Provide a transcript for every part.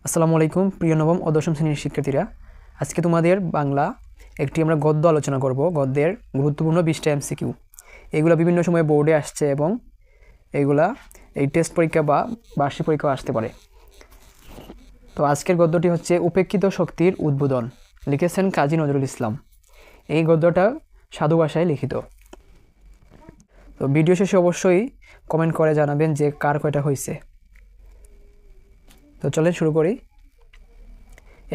আসসালামু আলাইকুম প্রিয় নবম ও দশম শ্রেণীর শিক্ষার্থীরা, আজকে তোমাদের বাংলা একটি আমরা গদ্য আলোচনা করব। গদ্যের গুরুত্বপূর্ণ 20টা এমসিকিউ, এগুলো বিভিন্ন সময় বোর্ডে আসছে এবং এগুলা এই টেস্ট পরীক্ষা বা বার্ষিক পরীক্ষাও আসতে পারে। তো আজকের গদ্যটি হচ্ছে উপেক্ষিত শক্তির উদ্বোধন, লিখেছেন কাজী নজরুল ইসলাম। এই গদ্যটা সাধু ভাষায় লিখিত। তো ভিডিও শেষে অবশ্যই কমেন্ট করে জানাবেন যে কার কয়টা হয়েছে। তো চলেন শুরু করি।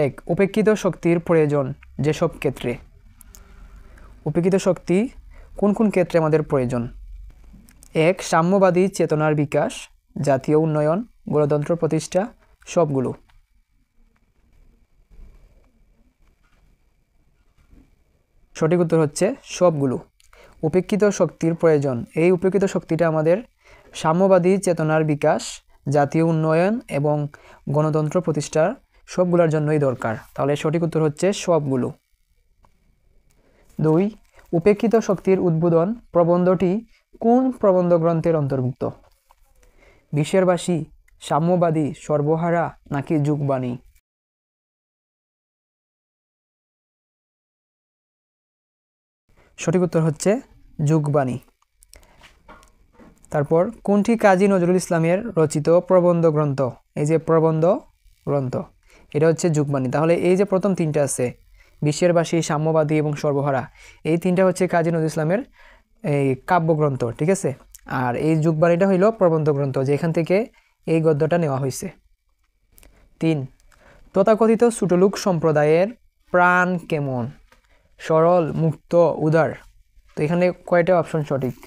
1. উপেক্ষিত শক্তির প্রয়োজন যেসব ক্ষেত্রে। উপেক্ষিত শক্তি কোন কোন ক্ষেত্রে আমাদের প্রয়োজন? 1. সাম্যবাদী চেতনার বিকাশ, জাতীয় উন্নয়ন, গণতন্ত্র প্রতিষ্ঠা, সবগুলো। সঠিক উত্তর হচ্ছে সবগুলো। উপেক্ষিত শক্তির প্রয়োজন, এই উপেক্ষিত শক্তিটা আমাদের সাম্যবাদী চেতনার বিকাশ, জাতীয় উন্নয়ন এবং গণতন্ত্র প্রতিষ্ঠার সবগুলোর জন্যই দরকার। তাহলে সঠিক উত্তর হচ্ছে সবগুলো। 2. উপেক্ষিত শক্তির উদ্বোধন প্রবন্ধটি কোন প্রবন্ধ গ্রন্থের অন্তর্ভুক্ত? বিশ্বেরবাসী, সাম্যবাদী, সর্বহারা নাকি যুগবাণী? সঠিক উত্তর হচ্ছে যুগবাণী। তারপর কোনটি কাজী নজরুল ইসলামের রচিত প্রবন্ধ গ্রন্থ? এই যে প্রবন্ধ গ্রন্থ, এটা হচ্ছে যুগবাণী। তাহলে এই যে প্রথম তিনটা আছে, বিশ্বেরবাসী, সাম্যবাদী এবং সর্বহারা, এই তিনটা হচ্ছে কাজী নজরুল ইসলামের এই কাব্যগ্রন্থ, ঠিক আছে। আর এই যুগবাণীটা হইল প্রবন্ধ গ্রন্থ, যেখান থেকে এই গদ্যটা নেওয়া হয়েছে। 3. তথাকথিত ছোটলোক সম্প্রদায়ের প্রাণ কেমন? সরল, মুক্ত, উদার। তো এখানে কয়টা অপশন সঠিক?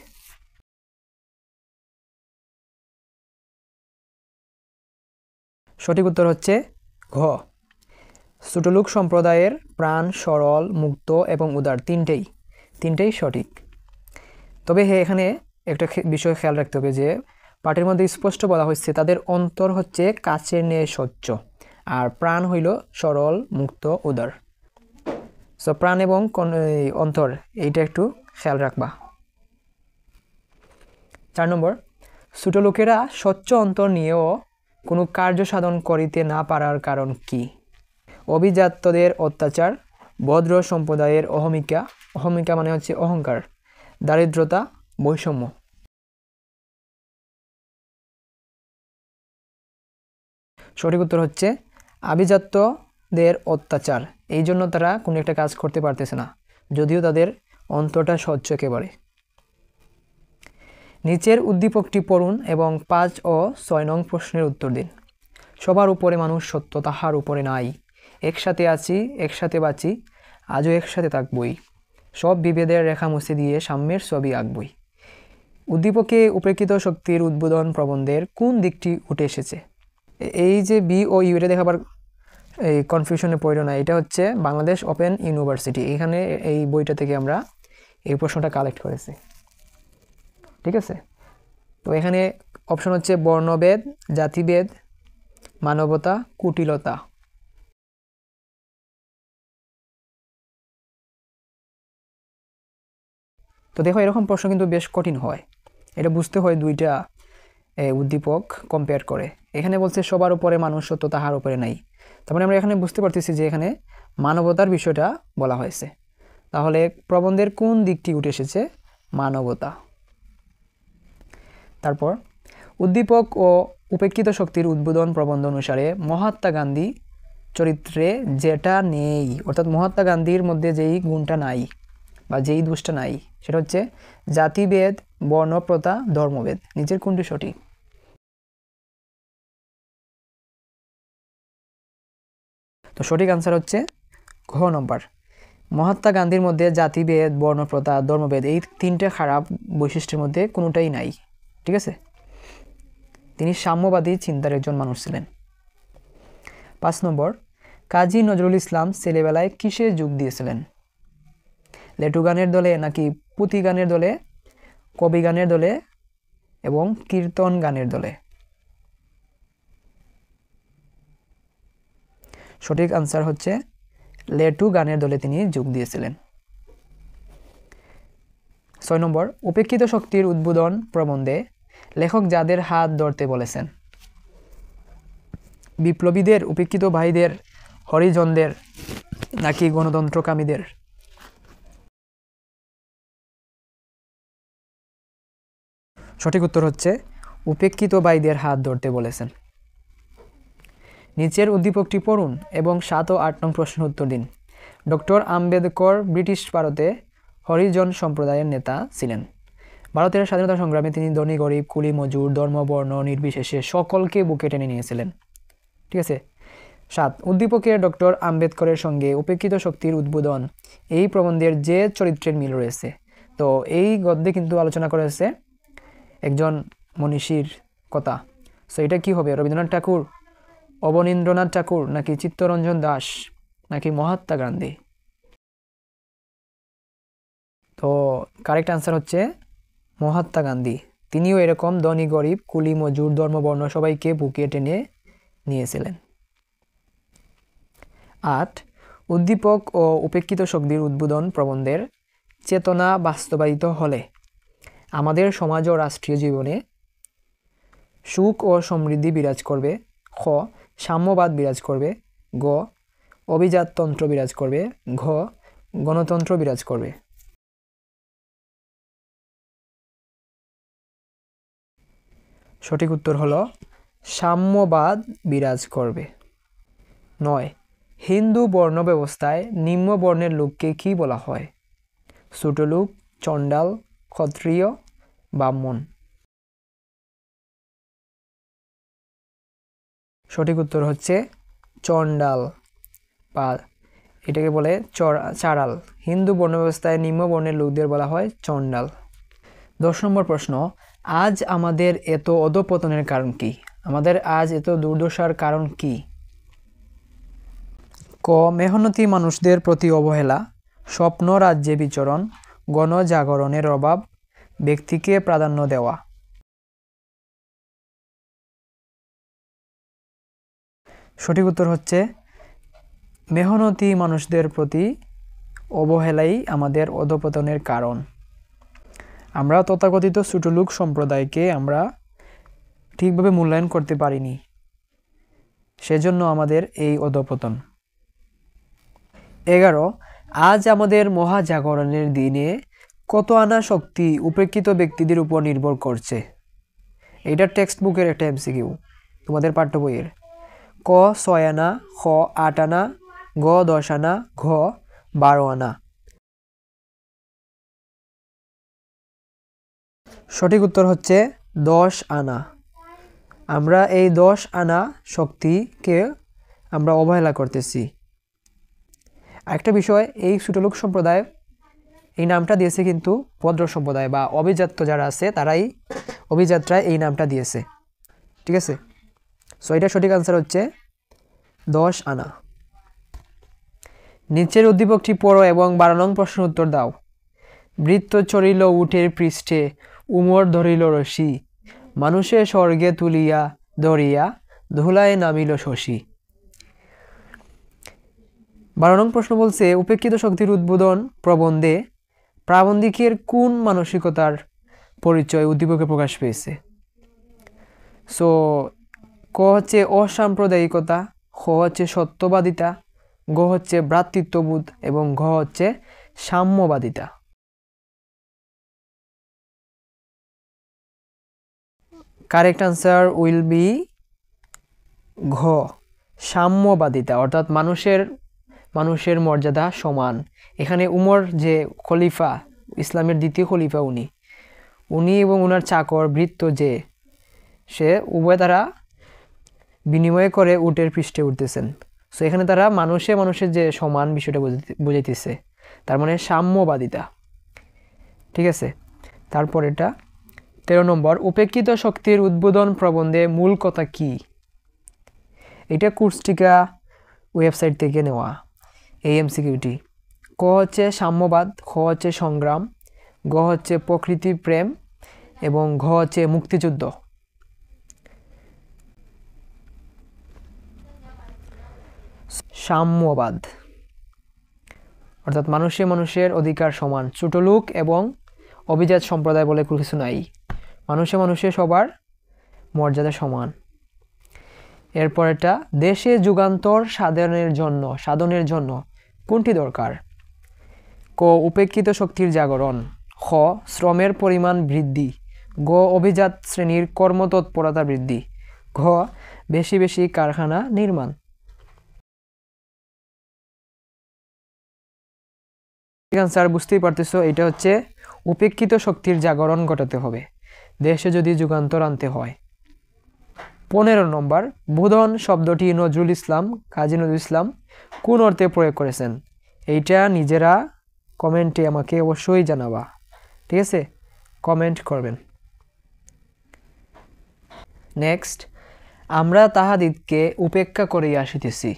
সঠিক উত্তর হচ্ছে ঘ। ছোটলোক সম্প্রদায়ের প্রাণ সরল, মুক্ত এবং উদার, তিনটেই সঠিক। তবে এখানে একটা বিষয় খেয়াল রাখতে হবে যে পাঠের মধ্যে স্পষ্ট বলা হচ্ছে তাদের অন্তর হচ্ছে কাচের ন্যায় স্বচ্ছ, আর প্রাণ হইল সরল, মুক্ত, উদার। সো প্রাণ এবং অন্তর এইটা একটু খেয়াল রাখবা। 4 নম্বর, ছোট লোকেরা স্বচ্ছ অন্তর নিয়েও কোনো কার্য সাধন করিতে না পারার কারণ কি? অভিজাতদের অত্যাচার, ভদ্র সম্প্রদায়ের অহমিকা মানে হচ্ছে অহংকার, দারিদ্রতা, বৈষম্য। সঠিক উত্তর হচ্ছে আভিজাত্যদের অত্যাচার, এই জন্য তারা কোনো একটা কাজ করতে পারতেছে না, যদিও তাদের অন্তরটা স্বচ্ছ একেবারে। নিচের উদ্দীপকটি পড়ুন এবং 5 ও 6 নং প্রশ্নের উত্তর দিন। সবার উপরে মানুষ সত্য, তাহার উপরে নাই। একসাথে আছি, একসাথে বাঁচি, আজও একসাথে থাকবই। সব বিভেদের রেখা মুছে দিয়ে সাম্যের ছবি আঁকবই। উদ্দীপকে উপেক্ষিত শক্তির উদ্বোধন প্রবন্ধের কোন দিকটি উঠে এসেছে? এই যে বি ও ইউ, এটা দেখাবার এই কনফিউশনে পড়ো না, এটা হচ্ছে বাংলাদেশ ওপেন ইউনিভার্সিটি, এখানে এই বইটা থেকে আমরা এই প্রশ্নটা কালেক্ট করেছি, ঠিক আছে। তো এখানে অপশন হচ্ছে বর্ণভেদ, জাতিভেদ, মানবতা, কুটিলতা। তো দেখো, এরকম প্রশ্ন কিন্তু বেশ কঠিন হয়, এটা বুঝতে হয় দুইটা উদ্দীপক কম্পেয়ার করে। এখানে বলছে সবার উপরে মানুষ সত্য, তাহার উপরে নাই। তার মানে আমরা এখানে বুঝতে পারতেছি যে এখানে মানবতার বিষয়টা বলা হয়েছে। তাহলে প্রবন্ধের কোন দিকটি উঠে এসেছে? মানবতা। তারপর উদ্দীপক ও উপেক্ষিত শক্তির উদ্বোধন প্রবন্ধ অনুসারে মহাত্মা গান্ধী চরিত্রে যেটা নেই, অর্থাৎ মহাত্মা গান্ধীর মধ্যে যেই গুণটা নাই বা যেই দোষটা নাই, সেটা হচ্ছে জাতিভেদ, বর্ণপ্রথা, ধর্মভেদ। নিচের কোনটি সঠিক? তো সঠিক আনসার হচ্ছে ঘ নম্বর। মহাত্মা গান্ধীর মধ্যে জাতিভেদ, বর্ণপ্রথা, ধর্মভেদ এই তিনটে খারাপ বৈশিষ্ট্যের মধ্যে কোনোটাই নাই, ঠিক আছে। তিনি সাম্যবাদী চিন্তার একজন মানুষ ছিলেন। 5 নম্বর, কাজী নজরুল ইসলাম ছেলেবেলায় কিসে যোগ দিয়েছিলেন? লেটু গানের দলে নাকি পুঁথি গানের দলে, কবি গানের দলে এবং কীর্তন গানের দলে? সঠিক আনসার হচ্ছে লেটু গানের দলে তিনি যোগ দিয়েছিলেন। 6 নম্বর, উপেক্ষিত শক্তির উদ্বোধন প্রবন্ধে লেখক যাদের হাত ধরতে বলেছেন? বিপ্লবীদের, উপেক্ষিত ভাইদের, হরিজনদের নাকি গণতন্ত্রকামীদের? সঠিক উত্তর হচ্ছে উপেক্ষিত ভাইদের হাত ধরতে বলেছেন। নিচের উদ্দীপকটি পড়ুন এবং 7 ও 8 নং প্রশ্নের উত্তর দিন। ডক্টর আম্বেদকর ব্রিটিশ ভারতে হরিজন সম্প্রদায়ের নেতা ছিলেন। ভারতের স্বাধীনতা সংগ্রামে তিনি ধনী গরিব, কুলি মজুর, ধর্ম বর্ণ নির্বিশেষে সকলকে বুকে টেনে নিয়েছিলেন। ঠিক আছে। 7 উদ্দীপকে ডক্টর আম্বেদকরের সঙ্গে উপেক্ষিত শক্তির উদ্বোধন এই প্রবন্ধের যে চরিত্রের মিল রয়েছে। তো এই গদ্যে কিন্তু আলোচনা করেছে একজন মনীষীর কথা। সো এটা কি হবে? রবীন্দ্রনাথ ঠাকুর, অবনীন্দ্রনাথ ঠাকুর, নাকি চিত্তরঞ্জন দাস, নাকি মহাত্মা গান্ধী? তো কারেক্ট আনসার হচ্ছে মহাত্মা গান্ধী। তিনিও এরকম ধনী গরিব, কুলি মজুর, ধর্মবর্ণ সবাইকে বুকে টেনে নিয়েছিলেন। 8 উদ্দীপক ও উপেক্ষিত শক্তির উদ্বোধন প্রবন্ধের চেতনা বাস্তবায়িত হলে আমাদের সমাজ ও রাষ্ট্রীয় জীবনে সুখ ও সমৃদ্ধি বিরাজ করবে। খ সাম্যবাদ বিরাজ করবে। গ অভিজাততন্ত্র বিরাজ করবে। ঘ গণতন্ত্র বিরাজ করবে। সঠিক উত্তর হলো সাম্যবাদ বিরাজ করবে। 9 হিন্দু বর্ণ ব্যবস্থায় নিম্ন বর্ণের লোককে কি বলা হয়? ছোট লোক, চণ্ডাল, ক্ষত্রিয়, ব্রাহ্মণ। সঠিক উত্তর হচ্ছে চণ্ডাল বা এটাকে বলে চারাল। হিন্দু বর্ণ ব্যবস্থায় নিম্ন বর্ণের লোকদের বলা হয় চণ্ডাল। 10 নম্বর প্রশ্ন, আজ আমাদের এত অধঃপতনের কারণ কি? আমাদের আজ এত দুর্দশার কারণ কি? ক মেহনতি মানুষদের প্রতি অবহেলা, স্বপ্ন রাজ্যে বিচরণ, গণজাগরণের অভাব, ব্যক্তিকে প্রাধান্য দেওয়া। সঠিক উত্তর হচ্ছে মেহনতি মানুষদের প্রতি অবহেলাই আমাদের অধঃপতনের কারণ। আমরা তথাকথিত ছোটলোক সম্প্রদায়কে আমরা ঠিকভাবে মূল্যায়ন করতে পারিনি, সেজন্য আমাদের এই অধঃপতন। 11 আজ আমাদের মহাজাগরণের দিনে কত আনা শক্তি উপেক্ষিত ব্যক্তিদের উপর নির্ভর করছে? এটা টেক্সট বুকের একটা এমসিকিউ, তোমাদের পাঠ্য বইয়ের। ক 6 আনা, খ 8 আনা, গ 10 আনা, ঘ 12 আনা। সঠিক উত্তর হচ্ছে 10 আনা। আমরা এই 10 আনা শক্তিকে আমরা অবহেলা করতেছি। আরেকটা বিষয়, এই ছোটলোক সম্প্রদায় এই নামটা দিয়েছে কিন্তু ভদ্র সম্প্রদায় বা অভিজাত যারা আছে তারাই, অভিজাতরা এই নামটা দিয়েছে। ঠিক আছে। সো এটা সঠিক আনসার হচ্ছে 10 আনা। নিচের উদ্দীপকটি পড়ো এবং 12 নং প্রশ্নের উত্তর দাও। বৃত্ত চড়িল উটের পৃষ্ঠে, উমর ধরিল রশি, মানুষে স্বর্গে তুলিয়া ধরিয়া, ধুলায় নামিল শশী। 12 নং প্রশ্ন বলছে উপেক্ষিত শক্তির উদ্বোধন প্রবন্ধে প্রাবন্ধিকের কোন মানসিকতার পরিচয় উদ্দীপকে প্রকাশ পেয়েছে? সো ক হচ্ছে অসাম্প্রদায়িকতা, খ হচ্ছে সত্যবাদিতা, গ হচ্ছে ভ্রাতৃত্ববোধ এবং ঘ হচ্ছে সাম্যবাদিতা। কারেক্ট আনসার উইল বি ঘ সাম্যবাদিতা, অর্থাৎ মানুষের মর্যাদা সমান। এখানে উমর যে খলিফা, ইসলামের দ্বিতীয় খলিফা, উনি এবং ওনার চাকর ভৃত্য যে সে উভয় তারা বিনিময় করে উটের পৃষ্ঠে উঠতেছেন। সো এখানে তারা মানুষের যে সমান বিষয়টা বুঝাইতেছে, তার মানে সাম্যবাদিতা। ঠিক আছে। তারপর এটা 13 নম্বর, উপেক্ষিত শক্তির উদ্বোধন প্রবন্ধে মূল কথা কি? এটা কুর্সটিকা ওয়েবসাইট থেকে নেওয়া এই এমসিকিউটি। ক হচ্ছে সাম্যবাদ, খ হচ্ছে সংগ্রাম, গ হচ্ছে প্রকৃতি প্রেম এবং ঘ হচ্ছে মুক্তিযুদ্ধ। সাম্যবাদ অর্থাৎ মানুষের অধিকার সমান, ছোটলোক এবং অভিজাত সম্প্রদায় বলে কিছু নাই, মানুষের সবার মর্যাদা সমান। এরপর এটা দেশে যুগান্তর সাধনের জন্য কোনটি দরকার? ক উপেক্ষিত শক্তির জাগরণ, খ শ্রমের পরিমাণ বৃদ্ধি, গ অভিজাত শ্রেণীর কর্মতৎপরতা বৃদ্ধি, ঘ বেশি বেশি কারখানা নির্মাণ। আনসার বুঝতেই পারতেছো, এটা হচ্ছে উপেক্ষিত শক্তির জাগরণ ঘটাতে হবে, দেশে যদি যুগান্তর আনতে হয়। 15 নম্বর, বোধন শব্দটি কাজী নজরুল ইসলাম কোন অর্থে প্রয়োগ করেছেন? এইটা নিজেরা কমেন্টে আমাকে অবশ্যই জানাবা, ঠিক আছে? কমেন্ট করবেন। নেক্সট, আমরা তাহাদিগকে উপেক্ষা করিয়া আসিতেছি,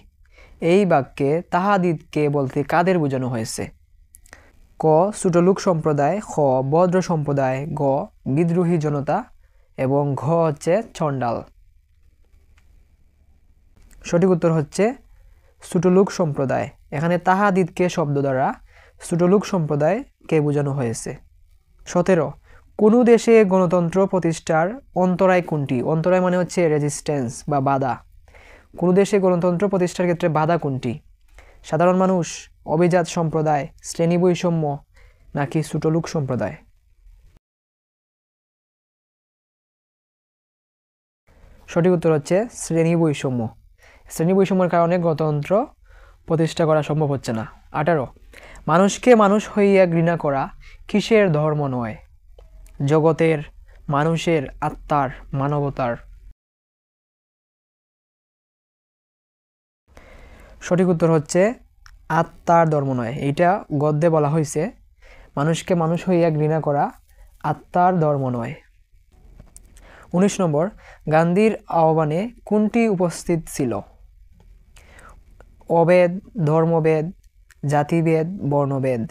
এই বাক্যে তাহাদিগকে বলতে কাদের বোঝানো হয়েছে? ক ছোটলোক সম্প্রদায়, খ ভদ্র সম্প্রদায়, গ বিদ্রোহী জনতা এবং ঘ হচ্ছে চণ্ডাল। সঠিক উত্তর হচ্ছে ছোটলোক সম্প্রদায়। এখানে তাহাদিগকে শব্দ দ্বারা ছোটলোক সম্প্রদায়কে বোঝানো হয়েছে। 17, কোনো দেশে গণতন্ত্র প্রতিষ্ঠার অন্তরায় কোনটি? অন্তরায় মানে হচ্ছে রেজিস্ট্যান্স বা বাধা। কোনো দেশে গণতন্ত্র প্রতিষ্ঠার ক্ষেত্রে বাধা কোনটি? সাধারণ মানুষ, অভিজাত সম্প্রদায়, শ্রেণী বৈষম্য নাকি ছোটলোক সম্প্রদায়? সঠিক উত্তর হচ্ছে শ্রেণী বৈষম্য। শ্রেণী বৈষম্যের কারণে গণতন্ত্র প্রতিষ্ঠা করা সম্ভব হচ্ছে না। 18, মানুষকে মানুষ হইয়া ঘৃণা করা কিসের ধর্ম নয়? জগতের, মানুষের, আত্মার, মানবতার? সঠিক উত্তর হচ্ছে আত্মার ধর্ম নয়। এইটা গদ্যে বলা হয়েছে, মানুষকে মানুষ হইয়া ঘৃণা করা আত্মার ধর্ম নয়। 19 নম্বর, গান্ধীর আহ্বানে কোনটি উপস্থিত ছিল? অভেদ, ধর্মভেদ, জাতিভেদ, বর্ণভেদ?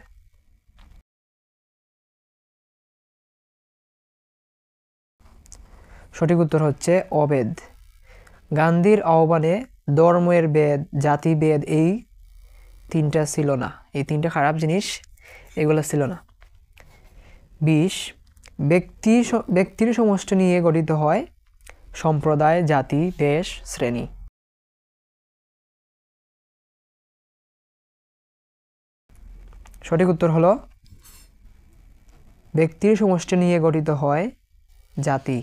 সঠিক উত্তর হচ্ছে অভেদ। গান্ধীর আহ্বানে ধর্মের ভেদ, জাতিভেদ এই তিনটা ছিল না। এই তিনটা খারাপ জিনিস, এগুলো ছিল না। 20, ব্যক্তির সমষ্টি নিয়ে গঠিত হয় সম্প্রদায়, জাতি, দেশ, শ্রেণী। সঠিক উত্তর হলো ব্যক্তির সমষ্টি নিয়ে গঠিত হয় জাতি।